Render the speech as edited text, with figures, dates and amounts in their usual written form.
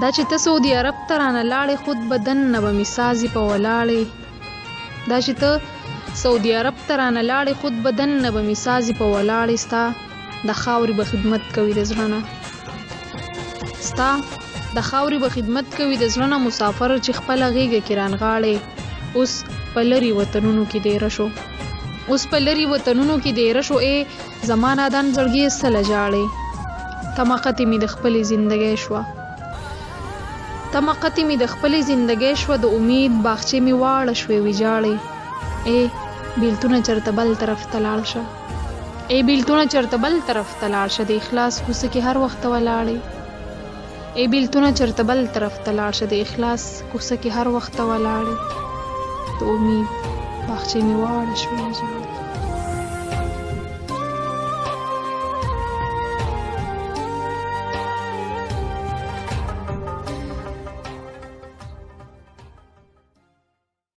دا چې ته سعودي عرب ته رانه لاړې خود بدن نه به مې سازي په ولاړې دا چې ته سعودي عرب ته رانه لاړې خود بدن نه به مې سازي په ولاړې ستا د خاورې به خدمت کوي د زړه نه مسافر چې خپله غېږه کې رانغاړې اوس په لرې وطنونو کې دیره شو ای زما نادان زړګي سله ژاړې تمه قطې مې د خپلې زندګۍ شوه د امید باغچې مې واړه شوې ویجاړې ای بیلتونه چرته بل طرف ته لاړ شه د اخلاص کوڅه کې هر وخت ولاړې د امید باغچې مې واړه شوې ویجاړې